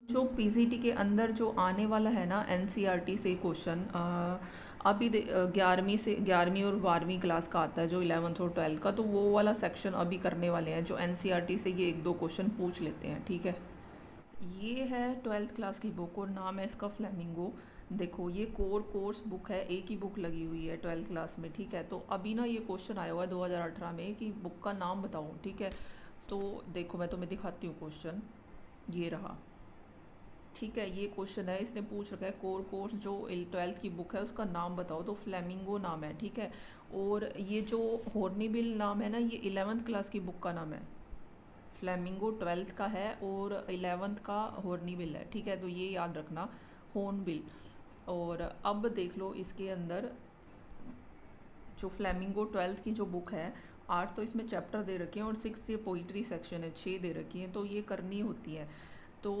जो पीजीटी के अंदर जो आने वाला है ना एनसीईआरटी से क्वेश्चन, अभी 11वीं और 12वीं क्लास का आता है, जो 11th और 12th का, तो वो वाला सेक्शन अभी करने वाले हैं, जो एनसीईआरटी से ये एक दो क्वेश्चन पूछ लेते हैं, ठीक है। ये है 12th क्लास की बुक और नाम है इसका फ्लेमिंगो। देखो ये कोर कोर्स बुक है, एक ही बुक लगी हुई है 12th क्लास में, ठीक है। तो अभी ना ये क्वेश्चन आया हुआ है 2018 में कि बुक का नाम बताओ, ठीक है। तो देखो मैं तुम्हें दिखाती हूँ क्वेश्चन, ये रहा, ठीक है। ये क्वेश्चन है, इसने पूछ रखा है कोर कोर्स जो 12th की बुक है उसका नाम बताओ, तो फ्लेमिंगो नाम है, ठीक है। और ये जो हॉर्नीबिल नाम है ना, ये 11th क्लास की बुक का नाम है। फ्लेमिंगो 12th का है और 11th का हॉर्नीबिल है, ठीक है। तो ये याद रखना, हॉर्नबिल। और अब देख लो इसके अंदर जो फ्लेमिंगो 12th की जो बुक है, 8 तो इसमें चैप्टर दे रखे हैं और 6 ये पोइट्री सेक्शन है, 6 दे रखी हैं, तो ये करनी होती है। तो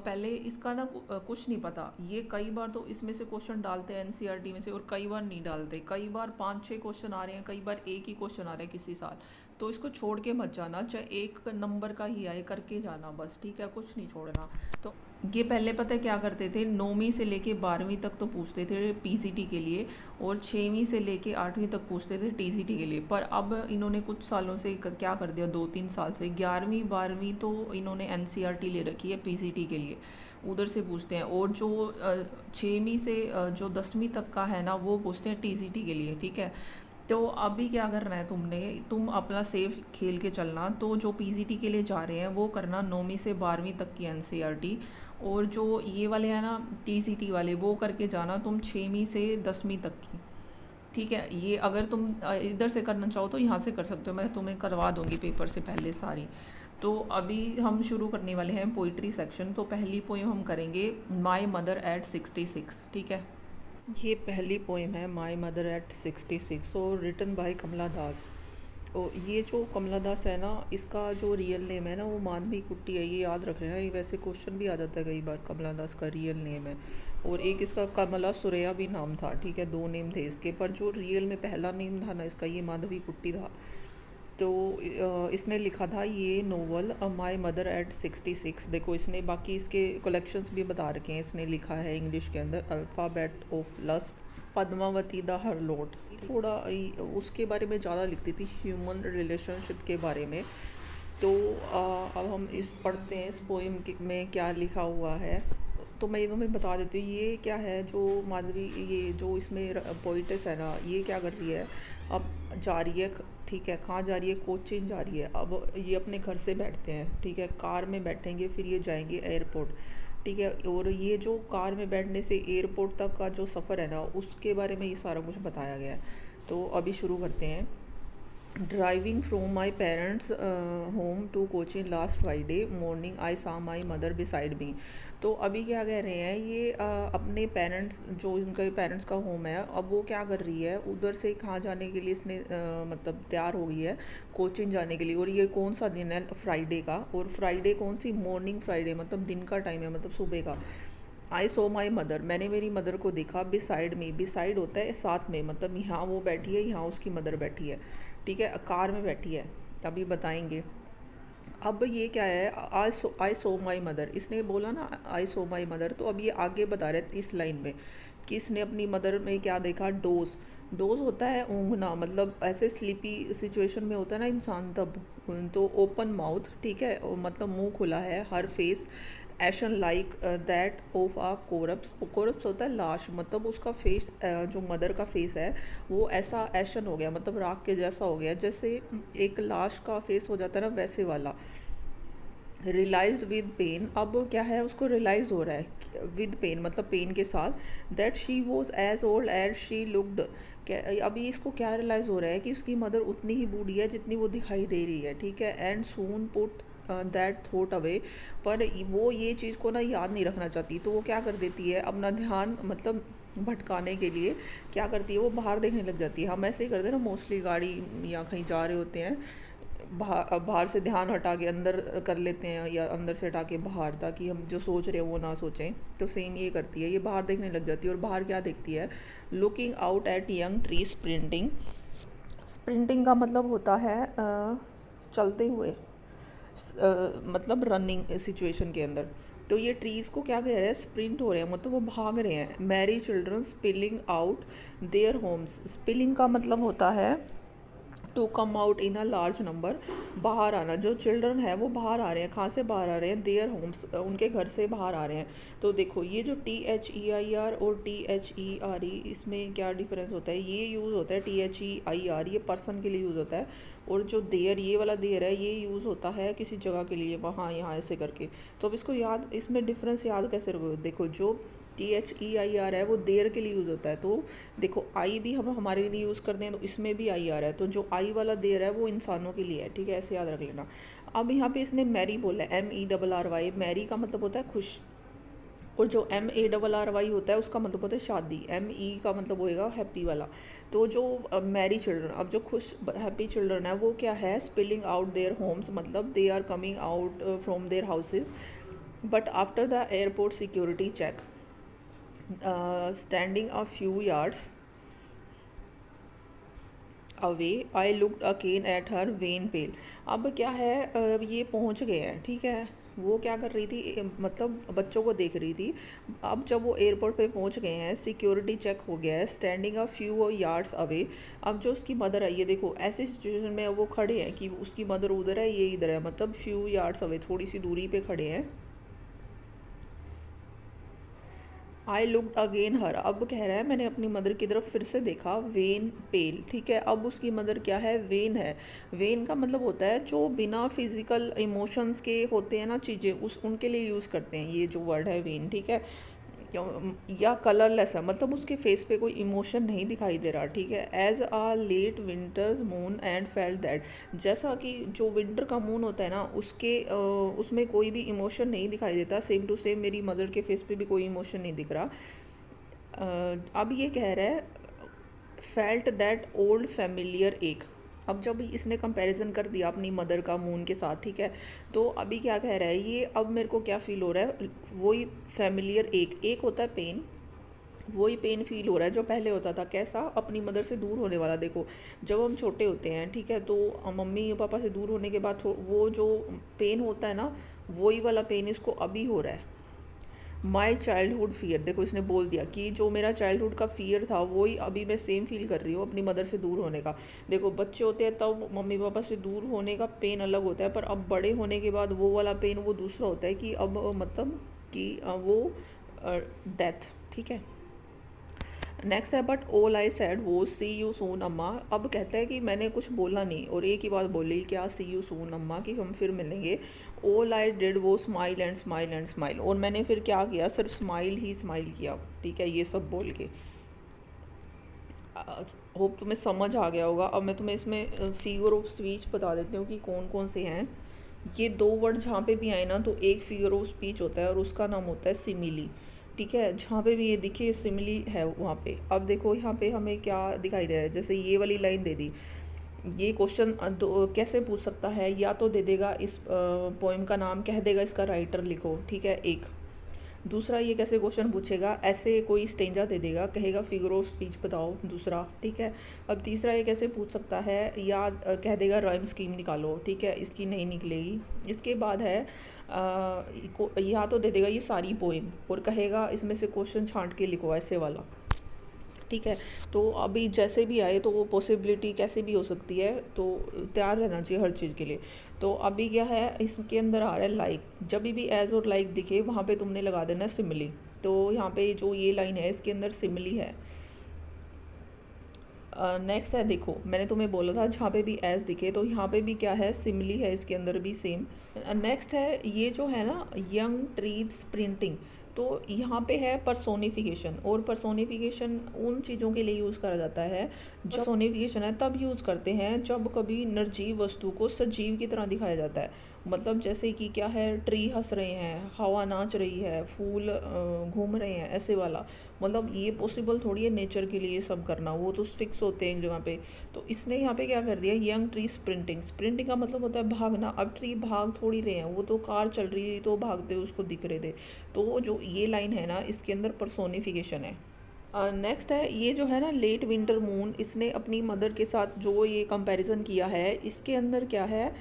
पहले इसका ना कुछ नहीं पता, ये कई बार तो इसमें से क्वेश्चन डालते हैं एनसीईआरटी में से और कई बार नहीं डालते, कई बार 5-6 क्वेश्चन आ रहे हैं, कई बार एक ही क्वेश्चन आ रहा है किसी साल। तो इसको छोड़ के मत जाना, चाहे एक नंबर का ही आए, करके जाना बस, ठीक है, कुछ नहीं छोड़ना। तो ये पहले पता है क्या करते थे, 9वीं से लेके 12वीं तक तो पूछते थे पीसीटी के लिए, और 6वीं से लेके 8वीं तक पूछते थे टीसीटी के लिए। पर अब इन्होंने कुछ सालों से क्या कर दिया, 2-3 साल से 11वीं 12वीं तो इन्होंने एनसीईआरटी ले रखी है पीसीटी के लिए, उधर से पूछते हैं। और जो 6वीं से जो 10वीं तक का है ना, वो पूछते हैं टीसीटी के लिए, ठीक है। तो अभी क्या करना है तुम अपना सेफ खेल के चलना। तो जो पीजीटी के लिए जा रहे हैं वो करना 9वीं से 12वीं तक की एनसीईआरटी, और जो ये वाले हैं ना टीसीटी वाले, वो करके जाना तुम 6वीं से 10वीं तक की, ठीक है। ये अगर तुम इधर से करना चाहो तो यहाँ से कर सकते हो, मैं तुम्हें करवा दूँगी पेपर से पहले सारी। तो अभी हम शुरू करने वाले हैं पोइट्री सेक्शन। तो पहली पोएम हम करेंगे माई मदर एट 66, ठीक है। ये पहली पोएम है माई मदर एट 66 और रिटन बाय कमला दास। और ये जो कमला दास है ना, इसका जो रियल नेम है ना वो मानवी कुट्टी है, ये याद रख लेना। ये वैसे क्वेश्चन भी आ जाता है कई बार, कमला दास का रियल नेम है। और एक इसका कमला सुरैया भी नाम था, ठीक है, 2 नेम थे इसके, पर जो रियल में पहला नेम था ना इसका, ये माधवी कुट्टी था। तो इसने लिखा था ये नोवेल माई मदर एट 66। देखो इसने बाकी इसके कलेक्शंस भी बता रखे हैं, इसने लिखा है इंग्लिश के अंदर alphabet of lust, Padmavati the harlot, थोड़ा उसके बारे में ज़्यादा लिखती थी, ह्यूमन रिलेशनशिप के बारे में। तो अब हम इस पढ़ते हैं इस पोएम में क्या लिखा हुआ है। तो मैं ये तुम्हें बता देती हूँ ये क्या है। जो माधवी, ये जो इसमें पोइटेस है ना, ये क्या कर रही है, अब जा रही है, ठीक है, कहाँ जा रही है, कोचीन जा रही है। अब ये अपने घर से बैठते हैं, ठीक है, कार में बैठेंगे, फिर ये जाएंगे एयरपोर्ट, ठीक है। और ये जो कार में बैठने से एयरपोर्ट तक का जो सफ़र है ना, उसके बारे में ये सारा कुछ बताया गया है। तो अभी शुरू करते हैं। Driving from my parents home to Cochin last Friday morning I saw my mother beside me. तो अभी क्या कह रहे हैं ये, अपने पेरेंट्स, जो इनके पेरेंट्स का होम है, अब वो क्या कर रही है, उधर से कहाँ जाने के लिए इसने मतलब तैयार हो गई है, कोचिन जाने के लिए। और ये कौन सा दिन है, फ्राइडे का, और फ्राइडे कौन सी, मॉर्निंग फ्राइडे, मतलब दिन का टाइम है, मतलब सुबह का। आई सो माई मदर, मैंने मेरी मदर को देखा, बिसाइड मी, बिसाइड होता है साथ में, मतलब यहाँ वो बैठी है, यहाँ उसकी मदर बैठी है, ठीक है, कार में बैठी है। अभी बताएंगे। अब ये क्या है, आई सो माई मदर, इसने बोला ना आई सो माई मदर, तो अब ये आगे बता रहे थे इस लाइन में कि इसने अपनी मदर में क्या देखा, डोज। डोज होता है ऊँघना, मतलब ऐसे स्लीपी सिचुएशन में होता है ना इंसान तब। तो ओपन माउथ, ठीक है, मतलब मुंह खुला है, हर फेस एशन like that of a corpse. Corpse होता है लाश, मतलब उसका फेस, जो मदर का फेस है वो ऐसा एशन हो गया, मतलब राख के जैसा हो गया, जैसे एक लाश का फेस हो जाता है ना, वैसे वाला। रियलाइज्ड विद पेन, अब क्या है, उसको रियलाइज़ हो रहा है विद पेन, मतलब पेन के साथ, that she was as old as she looked. अभी इसको क्या रियलाइज़ हो रहा है कि उसकी मदर उतनी ही बूढ़ी है जितनी वो दिखाई दे रही है, ठीक है। And soon put that thought away, पर वो ये चीज़ को ना याद नहीं रखना चाहती, तो वो क्या कर देती है, अपना ध्यान मतलब भटकाने के लिए क्या करती है, वो बाहर देखने लग जाती है। हम ऐसे ही करते हैं ना, मोस्टली गाड़ी या कहीं जा रहे होते हैं, बाहर से ध्यान हटा के अंदर कर लेते हैं, या अंदर से हटा के बाहर, ताकि हम जो सोच रहे हैं वो ना सोचें। तो सेम ये करती है, ये बाहर देखने लग जाती है। और बाहर क्या देखती है, looking out at young tree sprinting. Sprinting का मतलब होता है चलते हुए, मतलब रनिंग सिचुएशन के अंदर। तो ये ट्रीज़ को क्या कह रहे हैं, स्प्रिंट हो रहे हैं, मतलब वो भाग रहे हैं। Merry children spilling out their homes, spilling का मतलब होता है to come out in a large number, बाहर आना। जो चिल्ड्रन है वो बाहर आ रहे हैं, कहाँ से बाहर आ रहे हैं, देयर होम्स, उनके घर से बाहर आ रहे हैं। तो देखो ये जो THEIR और THERE, इसमें क्या डिफरेंस होता है, ये यूज़ होता है THEIR, ये पर्सन के लिए यूज़ होता है, और जो देयर, ये वाला देयर है, ये यूज़ होता है किसी जगह के लिए, वहाँ यहाँ ऐसे करके। तो अब इसको याद, इसमें डिफरेंस याद कैसे रखोगे, देखो जो THEIR है वो देयर के लिए यूज़ होता है। तो देखो आई भी हम हमारे लिए यूज़ करते हैं, तो इसमें भी आई आ रहा है, तो जो आई वाला देयर है वो इंसानों के लिए है, ठीक है, ऐसे याद रख लेना। अब यहाँ पे इसने मैरी बोला है, MERRY, मैरी का मतलब होता है खुश, और जो MARRY होता है उसका मतलब होता है शादी, ME का मतलब होएगा हैप्पी वाला। तो जो मैरी चिल्ड्रन, अब जो खुश हैप्पी चिल्ड्रन है वो क्या है, स्पिलिंग आउट देयर होम्स, मतलब they are coming out from their houses, but after the airport security check, standing a few yards away, I looked again at her vain pale। अब क्या है, ये पहुंच गए हैं, ठीक है, वो क्या कर रही थी, मतलब बच्चों को देख रही थी। अब जब वो एयरपोर्ट पे पहुंच गए हैं, सिक्योरिटी चेक हो गया है, standing a few yards away. अब जो उसकी मदर है, ये देखो ऐसी सिचुएशन में वो खड़े हैं कि उसकी मदर उधर है, ये इधर है, मतलब फ्यू यार्ड्स अवे, थोड़ी सी दूरी पे खड़े हैं। आई लुकड अगेन हर, अब कह रहा है मैंने अपनी मदर की तरफ फिर से देखा, वेन पेल, ठीक है। अब उसकी मदर क्या है, वेन है। वेन का मतलब होता है जो बिना फिजिकल इमोशंस के होते हैं ना चीज़ें, उस उनके लिए यूज़ करते हैं ये जो वर्ड है वेन, ठीक है। या कलरलेस है, मतलब उसके फेस पे कोई इमोशन नहीं दिखाई दे रहा, ठीक है। As a late winter's moon and felt that, जैसा कि जो विंटर का मून होता है ना, उसके उसमें कोई भी इमोशन नहीं दिखाई देता, सेम टू सेम मेरी मदर के फेस पे भी कोई इमोशन नहीं दिख रहा। अब ये कह रहा है फेल्ट दैट ओल्ड फेमिलियर एक। अब जब इसने कंपैरिजन कर दिया अपनी मदर का मून के साथ, ठीक है, तो अभी क्या कह रहा है ये, अब मेरे को क्या फील हो रहा है, वही फेमिलियर एक होता है पेन, वही पेन फील हो रहा है जो पहले होता था। कैसा, अपनी मदर से दूर होने वाला। देखो जब हम छोटे होते हैं, ठीक है, तो मम्मी पापा से दूर होने के बाद वो जो पेन होता है ना, वही वाला पेन इसको अभी हो रहा है। माई चाइल्डहुड फियर, देखो इसने बोल दिया कि जो मेरा चाइल्डहुड का फियर था वही अभी मैं सेम फील कर रही हूँ अपनी मदर से दूर होने का। देखो बच्चे होते हैं तब मम्मी पापा से दूर होने का पेन अलग होता है, पर अब बड़े होने के बाद वो वाला पेन वो दूसरा होता है, कि अब मतलब कि वो डेथ, ठीक है। नेक्स्ट है, बट ऑल आई सैड वो सी यू सून अम्मा। अब कहता है कि मैंने कुछ बोला नहीं और एक ही बात बोली, क्या, सी यू सून अम्मा, कि हम फिर मिलेंगे। ऑल आई डिड वो smile and smile and smile, और मैंने फिर क्या किया, सिर्फ स्माइल ही स्माइल किया, ठीक है, ये सब बोल के। होप तुम्हें समझ आ गया होगा। अब मैं तुम्हें इसमें फिगर ऑफ स्पीच बता देती हूँ कि कौन कौन से हैं। ये दो वर्ड जहाँ पे भी आए ना, तो एक फिगर ऑफ स्पीच होता है और उसका नाम होता है सिमिली, ठीक है। जहाँ पे भी ये दिखे सिमिली है वहाँ पे। अब देखो यहाँ पे हमें क्या दिखाई दे रहा है, जैसे ये वाली लाइन दे दी, ये क्वेश्चन कैसे पूछ सकता है, या तो दे देगा इस पोएम का नाम, कह देगा इसका राइटर लिखो, ठीक है, एक। दूसरा ये कैसे क्वेश्चन पूछेगा, ऐसे कोई स्टेंजा दे देगा, कहेगा फिगर ऑफ स्पीच बताओ, दूसरा, ठीक है। अब तीसरा ये कैसे पूछ सकता है, या कह देगा राइम स्कीम निकालो, ठीक है, इसकी नहीं निकलेगी। इसके बाद है या तो दे देगा ये सारी पोएम और कहेगा इसमें से क्वेश्चन छांट के लिखो, ऐसे वाला, ठीक है। तो अभी जैसे भी आए तो वो पॉसिबिलिटी कैसे भी हो सकती है, तो तैयार रहना चाहिए हर चीज़ के लिए। तो अभी क्या है, इसके अंदर आ रहा है लाइक, जब भी एज और लाइक दिखे वहाँ पे तुमने लगा देना सिमिली। तो यहाँ पे जो ये लाइन है इसके अंदर सिमिली है। नेक्स्ट है, देखो मैंने तुम्हें बोला था जहाँ पे भी एज दिखे, तो यहाँ पे भी क्या है, सिमिली है, इसके अंदर भी सेम। नेक्स्ट है, ये जो है ना यंग ट्रीज प्रिंटिंग, तो यहाँ पे है पर्सोनिफिकेशन, और पर्सोनिफिकेशन उन चीज़ों के लिए यूज़ करा जाता है, जो पर्सोनिफिकेशन है तब यूज़ करते हैं जब कभी निर्जीव वस्तु को सजीव की तरह दिखाया जाता है। मतलब जैसे कि क्या है, ट्री हंस रहे हैं, हवा नाच रही है, फूल घूम रहे हैं, ऐसे वाला। मतलब ये पॉसिबल थोड़ी है नेचर के लिए सब करना, वो तो फिक्स होते हैं एक जगह पे। तो इसने यहाँ पे क्या कर दिया, यंग ट्री स्प्रिंटिंग, स्प्रिंटिंग का मतलब होता है भागना। अब ट्री भाग थोड़ी रहे हैं, वो तो कार चल रही थी तो भागते उसको दिख रहे थे। तो जो ये लाइन है ना, इसके अंदर पर्सोनिफिकेशन है। नेक्स्ट है, ये जो है ना लेट विंटर मून, इसने अपनी मदर के साथ जो ये कंपैरिजन किया है, इसके अंदर क्या है,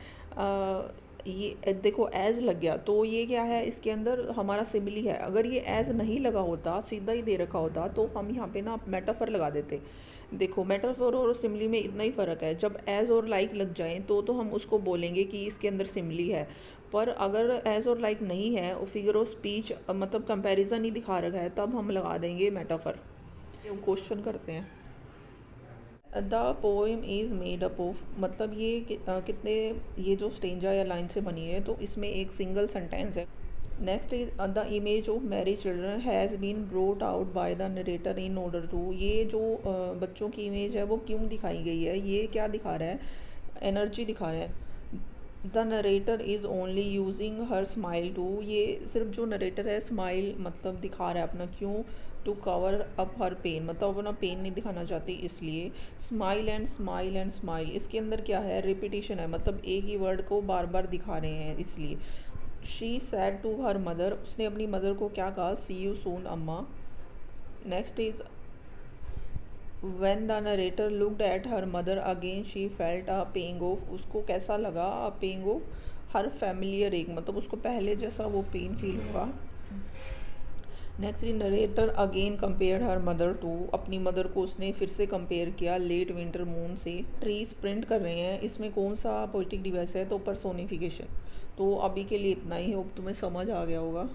ये देखो एज लग गया, तो ये क्या है, इसके अंदर हमारा सिमिली है। अगर ये एज नहीं लगा होता, सीधा ही दे रखा होता, तो हम यहाँ पे ना मेटाफर लगा देते। देखो मेटाफर और सिमिली में इतना ही फ़र्क है, जब एज और लाइक लग जाएं तो हम उसको बोलेंगे कि इसके अंदर सिमिली है। पर अगर एज और लाइक नहीं है और फिगर ऑफ स्पीच मतलब कंपैरिजन ही दिखा रखा है, तब हम लगा देंगे मेटाफर। क्वेश्चन करते हैं। The poem is made up of, मतलब ये कितने, ये जो स्टेंजा या लाइन से बनी है, तो इसमें एक सिंगल सेंटेंस है। Next is the image of married children has been brought out by the narrator in order to, ये जो बच्चों की इमेज है वो क्यों दिखाई गई है, ये क्या दिखा रहा है, एनर्जी दिखा रहा है। The narrator is only using her smile to, ये सिर्फ जो नरेटर है स्माइल मतलब दिखा रहा है अपना, क्यों, to cover up her pain, मतलब अपना पेन नहीं दिखाना चाहती इसलिए। Smile and smile and smile, इसके अंदर क्या है, रिपीटिशन है, मतलब एक ही वर्ड को बार बार दिखा रहे हैं इसलिए। She said to her mother, उसने अपनी मदर को क्या कहा, सी यू सून अम्मा। Next is when the narrator looked at her mother again she felt a pang of, उसको कैसा लगा, a pang of her familiar ache, मतलब उसको पहले जैसा वो पेन फील हुआ। Next narrator again compare her mother to, अपनी मदर को उसने फिर से कंपेयर किया लेट विंटर मून से। ट्रीज प्रिंट कर रहे हैं, इसमें कौन सा पोइटिक डिवाइस है, तो पर्सोनिफिकेशन। तो अभी के लिए इतना ही, होप तुम्हें समझ आ गया होगा।